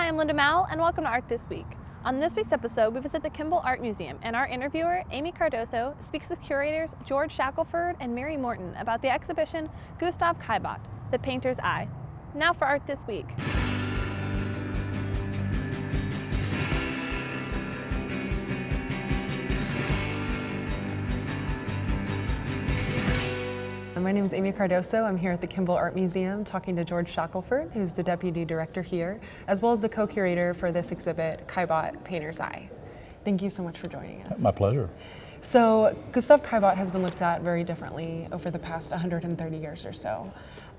Hi, I'm Linda Mowell, and welcome to Art This Week. On this week's episode, we visit the Kimball Art Museum, and our interviewer, Amy Cardoso, speaks with curators George Shackelford and Mary Morton about the exhibition Gustave Caillebotte, The Painter's Eye. Now for Art This Week. My name is Amy Cardoso. I'm here at the Kimball Art Museum talking to George Shackelford, who's the deputy director here, as well as the co-curator for this exhibit, Caillebotte, Painter's Eye. Thank you so much for joining us. My pleasure. So Gustave Caillebotte has been looked at very differently over the past 130 years or so.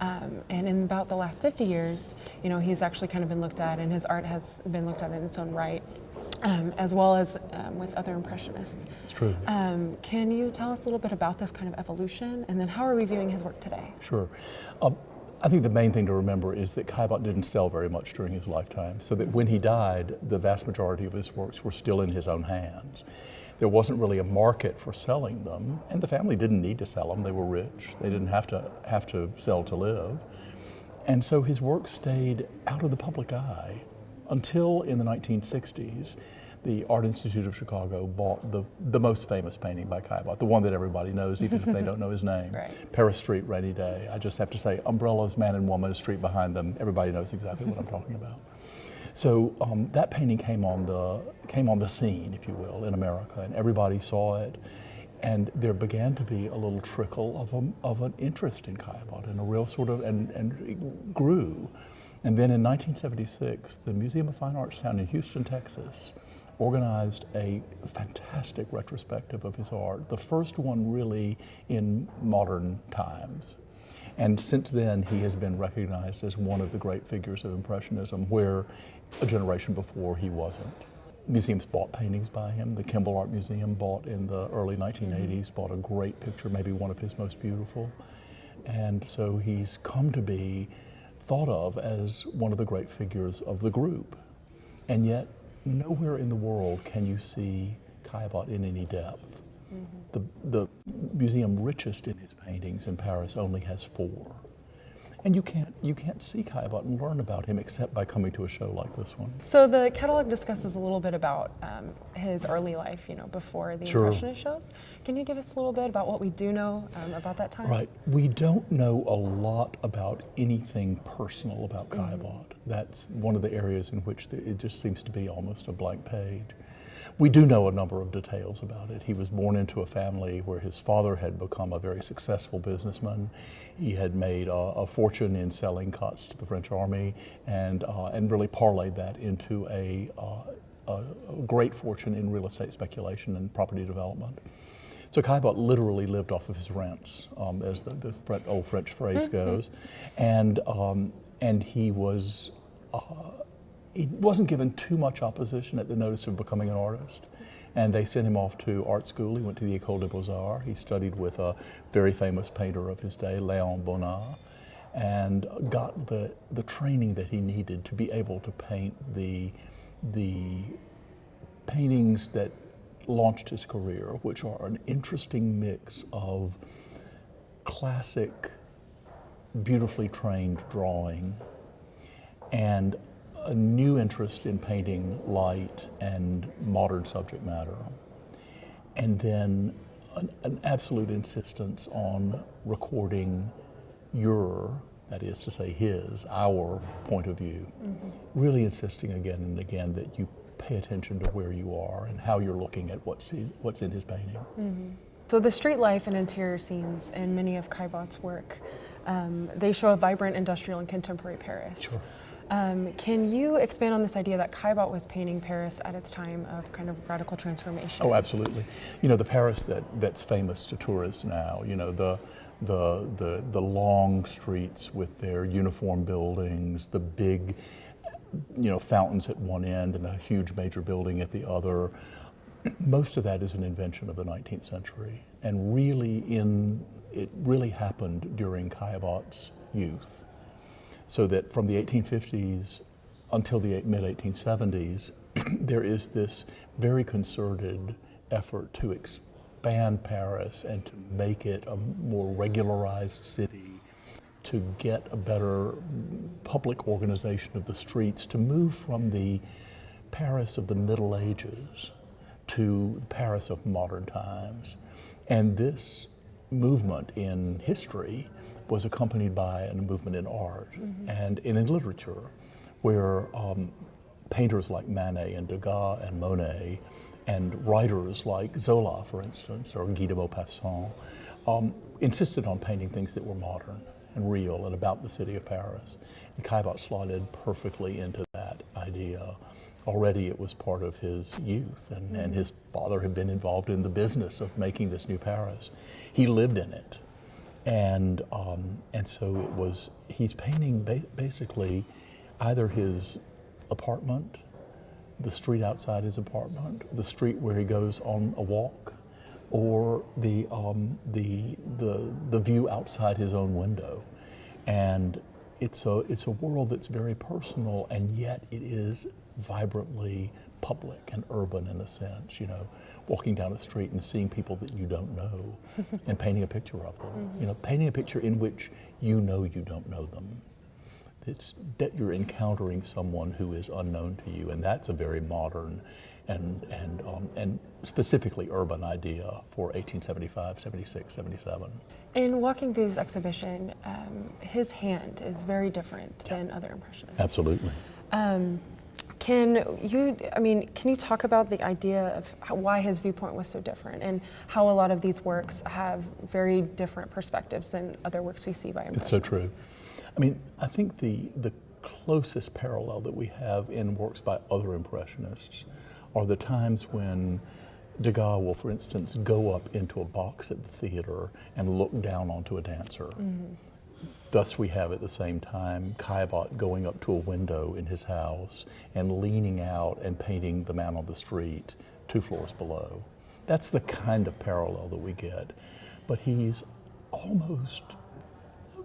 And in about the last 50 years, he's actually kind of been looked at, and his art has been looked at in its own right. As well as with other impressionists. It's true. Can you tell us a little bit about this kind of evolution, and then how are we viewing his work today? Sure. I think the main thing to remember is that Caillebotte didn't sell very much during his lifetime, so that when he died, the vast majority of his works were still in his own hands. There wasn't really a market for selling them, and the family didn't need to sell them. They were rich. They didn't have to sell to live. And so his work stayed out of the public eye until in the 1960s, the Art Institute of Chicago bought the most famous painting by Caillebotte, the one that everybody knows, even if they don't know his name. Right. Paris Street, Rainy Day. I just have to say, umbrellas, man and woman, a street behind them. Everybody knows exactly what I'm talking about. So that painting came on the scene, if you will, in America, and everybody saw it. And there began to be a little trickle of an interest in Caillebotte, and a real sort of, and it grew. And then in 1976, the Museum of Fine Arts down in Houston, Texas, organized a fantastic retrospective of his art, the first one really in modern times. And since then, he has been recognized as one of the great figures of Impressionism, where a generation before he wasn't. Museums bought paintings by him. The Kimball Art Museum bought in the early 1980s, bought a great picture, maybe one of his most beautiful. And so he's come to be thought of as one of the great figures of the group. And yet, nowhere in the world can you see Caillebotte in any depth. Mm-hmm. The museum richest in his paintings in Paris only has 4. And you can't see Caillebotte and learn about him except by coming to a show like this one. So the catalog discusses a little bit about his early life, before the Sure. Impressionist shows. Can you give us a little bit about what we do know about that time? Right. We don't know a lot about anything personal about Caillebotte. Mm-hmm. That's one of the areas in which it just seems to be almost a blank page. We do know a number of details about it. He was born into a family where his father had become a very successful businessman. He had made a fortune in selling cuts to the French army, and really parlayed that into a great fortune in real estate speculation and property development. So Caillebotte literally lived off of his rents, as the old French phrase goes, and he was. He wasn't given too much opposition at the notice of becoming an artist. And they sent him off to art school. He went to the École des Beaux-Arts. He studied with a very famous painter of his day, Léon Bonnat, and got the training that he needed to be able to paint the paintings that launched his career, which are an interesting mix of classic, beautifully trained drawing and a new interest in painting light and modern subject matter, and then an absolute insistence on recording that is to say our point of view, really insisting again and again that you pay attention to where you are and how you're looking at what's in his painting. Mm-hmm. So the street life and interior scenes in many of Caillebotte's work, they show a vibrant industrial and contemporary Paris. Sure. Can you expand on this idea that Caillebotte was painting Paris at its time of kind of radical transformation? Oh, absolutely. The Paris that's famous to tourists now, the long streets with their uniform buildings, the big, fountains at one end and a huge major building at the other. Most of that is an invention of the 19th century, and it really happened during Caillebotte's youth. So that from the 1850s until the mid-1870s, there is this very concerted effort to expand Paris and to make it a more regularized city, to get a better public organization of the streets, to move from the Paris of the Middle Ages to the Paris of modern times. And this movement in history was accompanied by a movement in art and in literature, where painters like Manet and Degas and Monet, and writers like Zola, for instance, or Guy de Maupassant, insisted on painting things that were modern and real and about the city of Paris. And Caillebotte slotted perfectly into that idea. Already it was part of his youth, and his father had been involved in the business of making this new Paris. He lived in it. And so it was, he's painting basically either his apartment, the street outside his apartment, the street where he goes on a walk, or the view outside his own window. And it's a world that's very personal, and yet it is vibrantly public and urban in a sense, you know, walking down the street and seeing people that you don't know and painting a picture of them, you know, painting a picture in which you know you don't know them. It's that you're encountering someone who is unknown to you, and that's a very modern and specifically urban idea for 1875, 76, 77. In walking through this exhibition, his hand is very different than other Impressionists. Absolutely. Can you talk about the idea of why his viewpoint was so different, and how a lot of these works have very different perspectives than other works we see by Impressionists? It's so true. I mean, I think the closest parallel that we have in works by other Impressionists are the times when Degas will, for instance, go up into a box at the theater and look down onto a dancer. Thus we have at the same time Caillebotte going up to a window in his house and leaning out and painting the man on the street 2 floors below. That's the kind of parallel that we get. But he's almost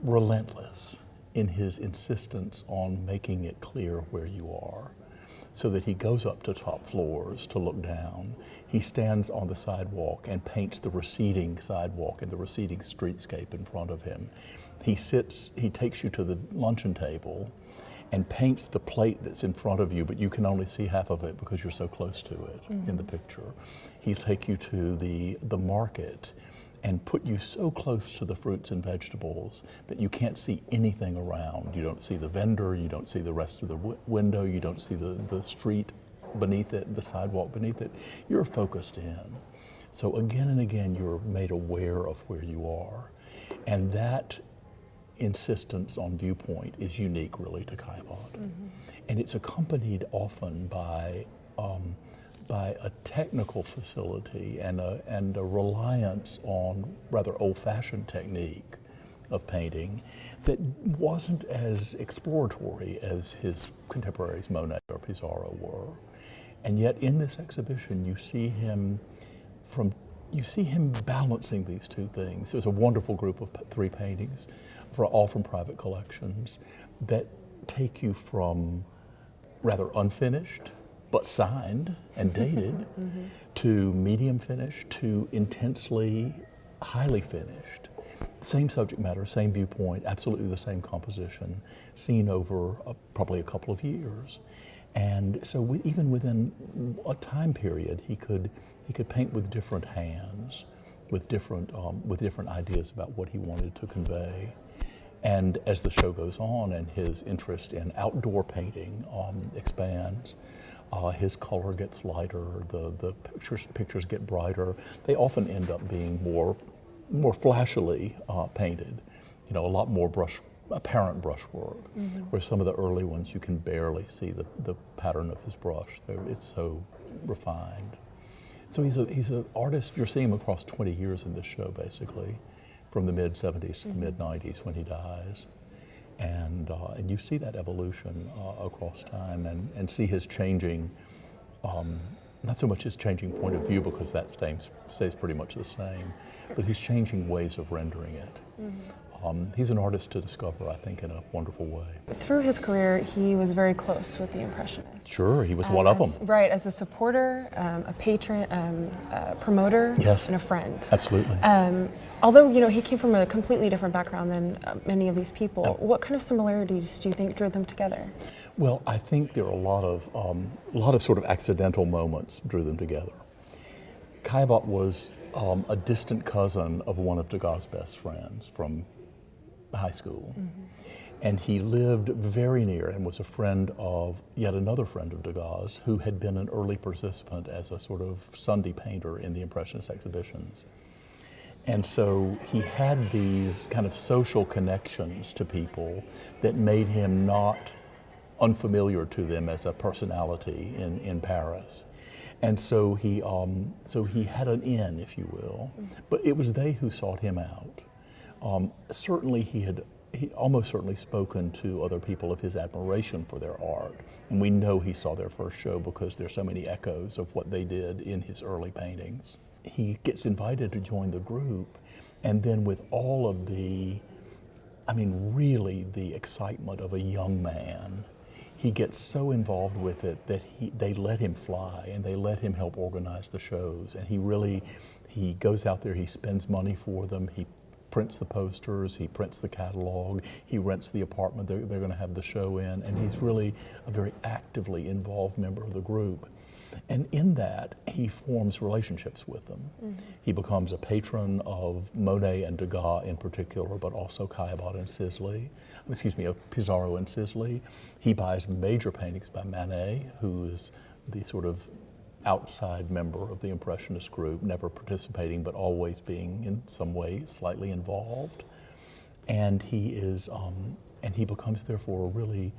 relentless in his insistence on making it clear where you are, so that he goes up to top floors to look down. He stands on the sidewalk and paints the receding sidewalk and the receding streetscape in front of him. He takes you to the luncheon table and paints the plate that's in front of you, but you can only see half of it because you're so close to it in the picture. He'll take you to the market and put you so close to the fruits and vegetables that you can't see anything around. You don't see the vendor, you don't see the rest of the window, you don't see the street beneath it, the sidewalk beneath it. You're focused in. So again and again, you're made aware of where you are. And that insistence on viewpoint is unique really to Caillebotte. And it's accompanied often by a technical facility and a reliance on rather old-fashioned technique of painting that wasn't as exploratory as his contemporaries Monet or Pissarro were. And yet in this exhibition you see him balancing these two things. There's a wonderful group of 3 paintings, all from private collections, that take you from rather unfinished but signed and dated to medium finished to intensely highly finished. Same subject matter, same viewpoint, absolutely the same composition, seen over probably a couple of years. And so even within a time period, he could paint with different hands, with different ideas about what he wanted to convey. And as the show goes on and his interest in outdoor painting expands, his color gets lighter, the pictures get brighter. They often end up being more flashily painted, you know, a lot more apparent brushwork, where some of the early ones you can barely see the pattern of his brush. It's so refined. So he's an artist. You're seeing him across 20 years in this show, basically, from the mid-70s to the mid-90s when he dies. And you see that evolution across time and see his changing, not so much his changing point of view, because that stays pretty much the same, but his changing ways of rendering it. he's an artist to discover, I think, in a wonderful way. Through his career, he was very close with the Impressionists. Sure, he was one of them. Right, as a supporter, a patron, a promoter, Yes, and a friend. absolutely. Although, you know, he came from a completely different background than many of these people, Oh. what kind of similarities do you think drew them together? Well, I think there are a lot of sort of accidental moments drew them together. Caillebotte was a distant cousin of one of Degas' best friends from high school. Mm-hmm. And he lived very near and was a friend of yet another friend of Degas who had been an early participant as a sort of Sunday painter in the Impressionist exhibitions. And so he had these kind of social connections to people that made him not unfamiliar to them as a personality in Paris. And so he had an in, if you will, but it was they who sought him out. Certainly he almost certainly spoken to other people of his admiration for their art. And we know he saw their first show because there's so many echoes of what they did in his early paintings. He gets invited to join the group, and then with all of really the excitement of a young man, he gets so involved with it that they let him fly and they let him help organize the shows. And he goes out there, he spends money for them, he prints the posters, he prints the catalog, he rents the apartment they're going to have the show in, and he's really a very actively involved member of the group. And in that, he forms relationships with them. Mm-hmm. He becomes a patron of Monet and Degas in particular, but also Caillebotte and of Pissarro and Sisley. He buys major paintings by Manet, who is the sort of outside member of the Impressionist group, never participating, but always being in some way slightly involved. And he becomes therefore really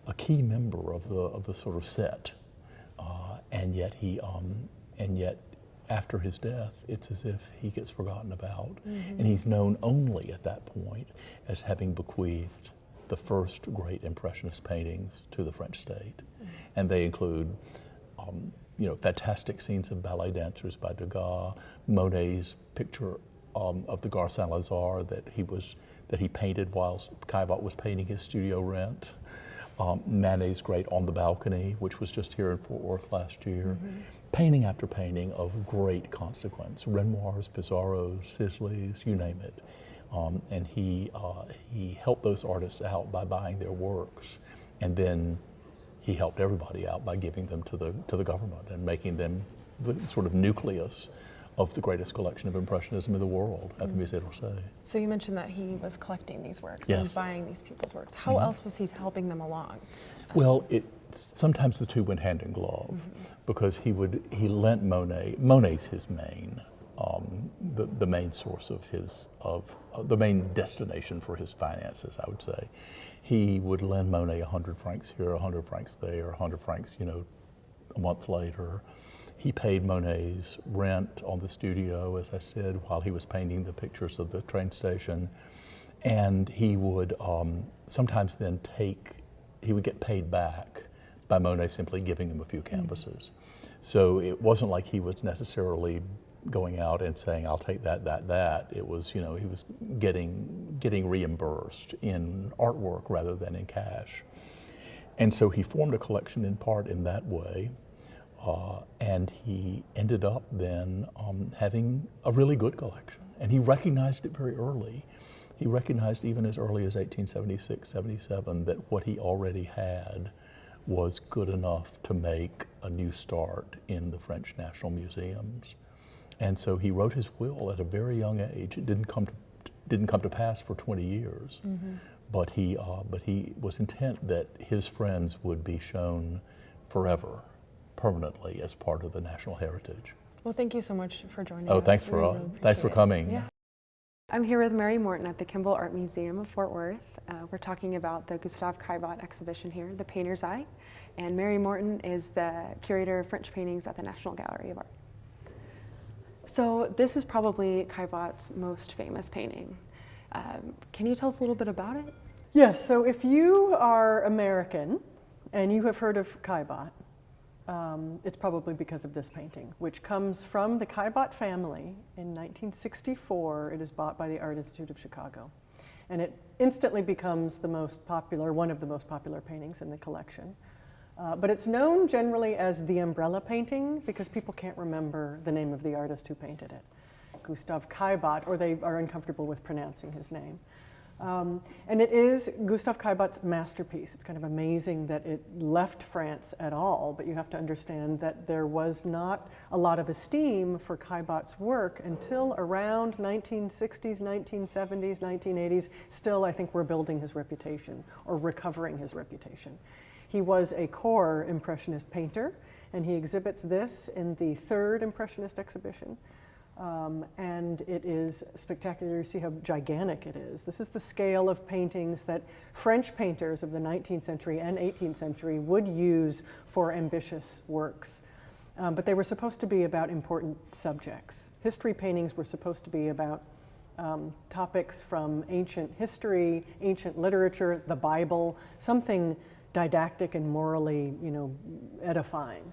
a key member of the sort of set. And yet after his death, it's as if he gets forgotten about. Mm-hmm. And he's known only at that point as having bequeathed the first great Impressionist paintings to the French state. Mm-hmm. And they include fantastic scenes of ballet dancers by Degas, Monet's picture of the Gare Saint-Lazare that he painted while Caillebotte was painting his studio rent. Manet's great On the Balcony, which was just here in Fort Worth last year. Mm-hmm. Painting after painting of great consequence. Renoirs, Pissarros, Sisley's, you name it. And he helped those artists out by buying their works. And then he helped everybody out by giving them to the government and making them the sort of nucleus of the greatest collection of Impressionism in the world at the Musée d'Orsay. So you mentioned that he was collecting these works yes. and buying these people's works. How else was he helping them along? Well, sometimes the two went hand in glove because he lent Monet's his main, the main source of the main destination for his finances, I would say. He would lend Monet 100 francs here, 100 francs there, 100 francs, a month later. He paid Monet's rent on the studio, as I said, while he was painting the pictures of the train station. And he would sometimes then he would get paid back by Monet simply giving him a few canvases. Mm-hmm. So it wasn't like he was necessarily going out and saying, I'll take that. It was, he was getting reimbursed in artwork rather than in cash. And so he formed a collection in part in that way. And he ended up then having a really good collection. And he recognized it very early. He recognized even as early as 1876, 77, that what he already had was good enough to make a new start in the French national museums. And so he wrote his will at a very young age. It didn't come to pass for 20 years. Mm-hmm. But he was intent that his friends would be shown forever, permanently, as part of the national heritage. Well, thank you so much for joining us. Oh, thanks for coming. Yeah. I'm here with Mary Morton at the Kimball Art Museum of Fort Worth. We're talking about the Gustave Caillebotte exhibition here, The Painter's Eye. And Mary Morton is the curator of French paintings at the National Gallery of Art. So this is probably Caillebotte's most famous painting. Can you tell us a little bit about it? Yes, so if you are American and you have heard of Caillebotte, it's probably because of this painting, which comes from the Caillebotte family in 1964. It is bought by the Art Institute of Chicago. And it instantly becomes the most popular, one of the most popular paintings in the collection. But it's known generally as the umbrella painting because people can't remember the name of the artist who painted it. Gustave Caillebotte, or they are uncomfortable with pronouncing his name. And it is Gustave Caillebotte's masterpiece. It's kind of amazing that it left France at all, but you have to understand that there was not a lot of esteem for Caillebotte's work until around 1960s, 1970s, 1980s. Still, I think we're building his reputation or recovering his reputation. He was a core Impressionist painter, and he exhibits this in the third Impressionist exhibition. And it is spectacular. You see how gigantic it is. This is the scale of paintings that French painters of the 19th century and 18th century would use for ambitious works. But they were supposed to be about important subjects. History paintings were supposed to be about topics from ancient history, ancient literature, the Bible, something didactic and morally, edifying.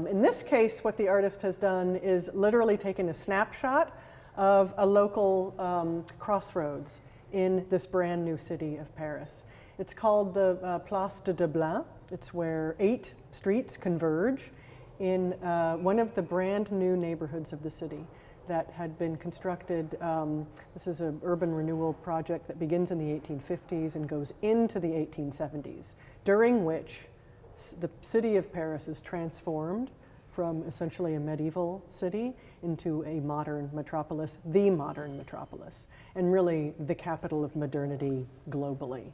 In this case, what the artist has done is literally taken a snapshot of a local crossroads in this brand new city of Paris. It's called the Place de Dublin. It's where 8 streets converge in one of the brand new neighborhoods of the city that had been constructed. This is an urban renewal project that begins in the 1850s and goes into the 1870s, during which the city of Paris is transformed from essentially a medieval city into a modern metropolis, the modern metropolis, and really the capital of modernity globally.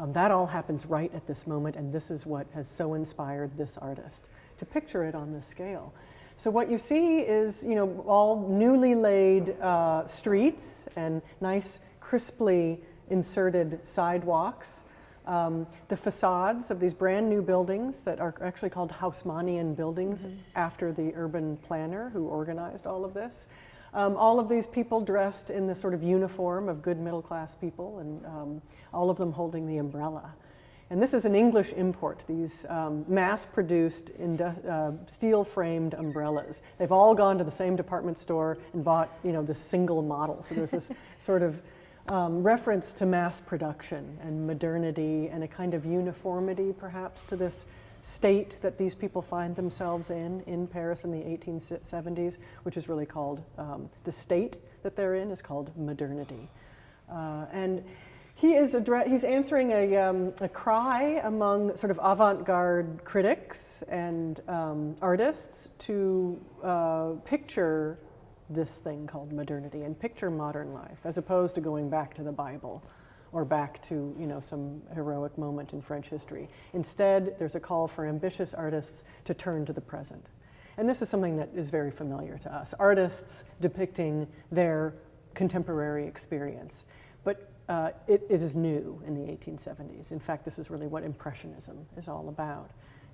That all happens right at this moment, and this is what has so inspired this artist to picture it on this scale. So what you see is, all newly laid streets and nice, crisply inserted sidewalks. The facades of these brand new buildings that are actually called Haussmannian buildings after the urban planner who organized all of this. All of these people dressed in the sort of uniform of good middle class people, and all of them holding the umbrella. And this is an English import, these mass-produced steel-framed umbrellas. They've all gone to the same department store and bought, this single model. So there's this sort of reference to mass production and modernity and a kind of uniformity, perhaps, to this state that these people find themselves in Paris in the 1870s, which is really called, the state that they're in is called modernity. And he's answering a cry among sort of avant-garde critics and artists to picture this thing called modernity and picture modern life, as opposed to going back to the Bible or back to some heroic moment in French history. Instead, there's a call for ambitious artists to turn to the present. And this is something that is very familiar to us, artists depicting their contemporary experience. But it is new in the 1870s. In fact, this is really what Impressionism is all about.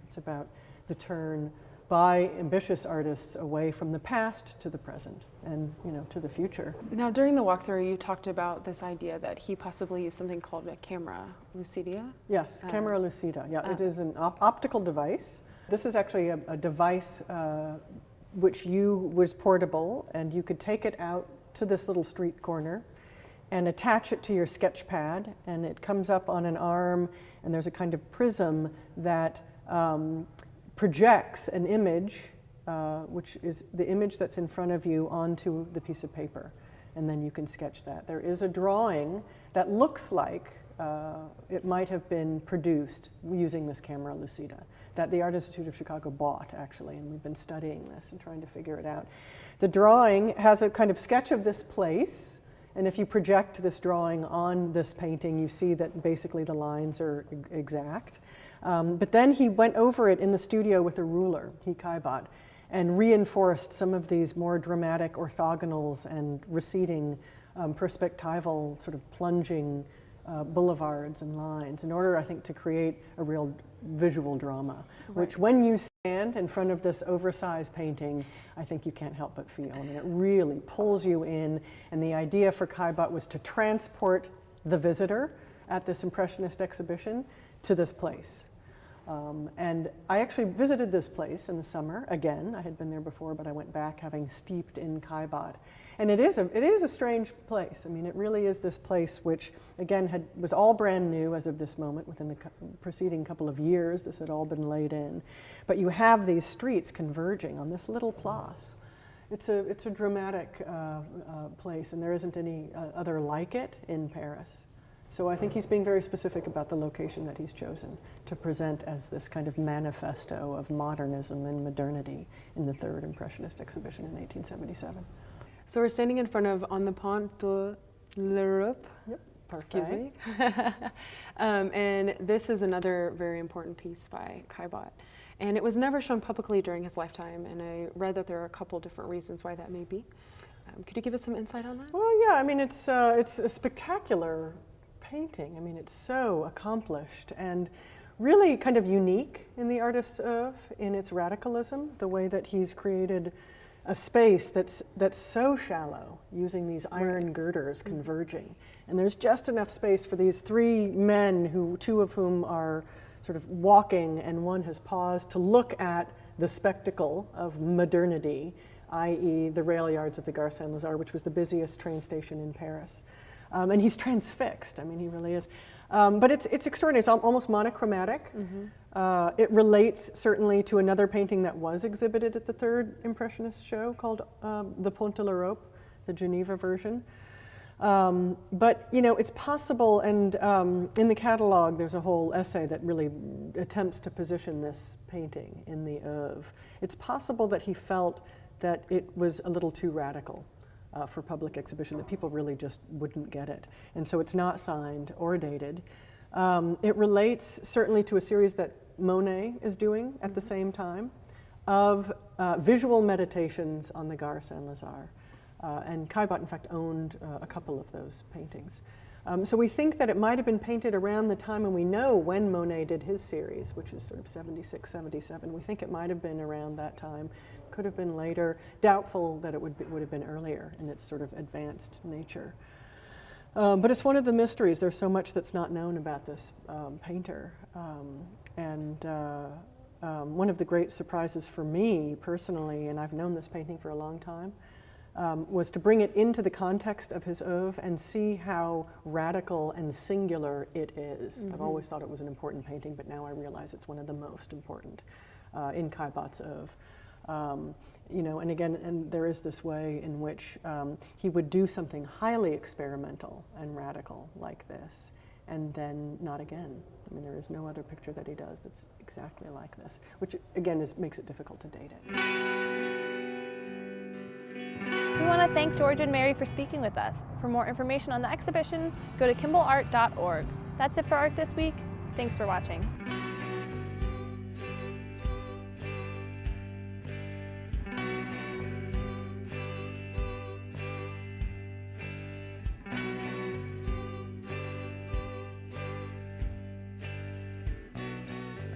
It's about the turn by ambitious artists away from the past to the present and to the future. Now, during the walkthrough, you talked about this idea that he possibly used something called a camera lucidia. Yes, camera lucida. Yeah, it is an optical device. This is actually a device which was portable, and you could take it out to this little street corner and attach it to your sketch pad, and it comes up on an arm, and there's a kind of prism that projects an image, which is the image that's in front of you, onto the piece of paper, and then you can sketch that. There is a drawing that looks like it might have been produced using this camera lucida that the Art Institute of Chicago bought, actually, and we've been studying this and trying to figure it out. The drawing has a kind of sketch of this place, and if you project this drawing on this painting, you see that basically the lines are exact. But then he went over it in the studio with a ruler, Caillebotte, and reinforced some of these more dramatic orthogonals and receding perspectival sort of plunging boulevards and lines in order, I think, to create a real visual drama, which when you stand in front of this oversized painting, I think you can't help but feel. I mean, it really pulls you in, and the idea for Caillebotte was to transport the visitor at this Impressionist exhibition to this place. And I actually visited this place in the summer again. I had been there before, but I went back having steeped in Caillebotte. And it is a strange place. I mean, it really is this place which, again, was all brand new as of this moment. Within the preceding couple of years, this had all been laid in. But you have these streets converging on this little place. It's a dramatic place, and there isn't any other like it in Paris. So I think he's being very specific about the location that he's chosen to present as this kind of manifesto of modernism and modernity in the third Impressionist exhibition in 1877. So we're standing in front of On the Pont de l'Europe. Yep, Excuse me. And this is another very important piece by Caillebotte. And it was never shown publicly during his lifetime, and I read that there are a couple different reasons why that may be. Could you give us some insight on that? Well, yeah, I mean, it's a spectacular painting. I mean, it's so accomplished and really kind of unique in the artist's oeuvre in its radicalism, the way that he's created a space that's so shallow, using these iron girders converging. And there's just enough space for these three men, two of whom are sort of walking, and one has paused to look at the spectacle of modernity, i.e. the rail yards of the Gare Saint-Lazare, which was the busiest train station in Paris. And he's transfixed. I mean, he really is. But it's extraordinary. It's almost monochromatic. Mm-hmm. It relates certainly to another painting that was exhibited at the third Impressionist show called The Pont de l'Europe, the Geneva version. But, you know, it's possible, and in the catalog there's a whole essay that really attempts to position this painting in the oeuvre. It's possible that he felt that it was a little too radical for public exhibition, that people really just wouldn't get it. And so it's not signed or dated. It relates certainly to a series that Monet is doing at the same time of visual meditations on the Gare Saint-Lazare. And Caillebotte, in fact, owned a couple of those paintings. So we think that it might have been painted around the time, and we know when Monet did his series, which is sort of 76, 77. We think it might have been around that time. Could have been later. Doubtful that it would have been earlier in its sort of advanced nature. But it's one of the mysteries. There's so much that's not known about this painter. One of the great surprises for me personally, and I've known this painting for a long time, was to bring it into the context of his oeuvre and see how radical and singular it is. Mm-hmm. I've always thought it was an important painting, but now I realize it's one of the most important in Caillebotte's oeuvre. You know, and again, and there is this way in which he would do something highly experimental and radical like this, and then not again. I mean, there is no other picture that he does that's exactly like this, which again makes it difficult to date it. We want to thank George and Mary for speaking with us. For more information on the exhibition, go to kimballart.org. That's it for Art This Week. Thanks for watching.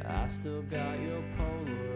I still got your Polaroid.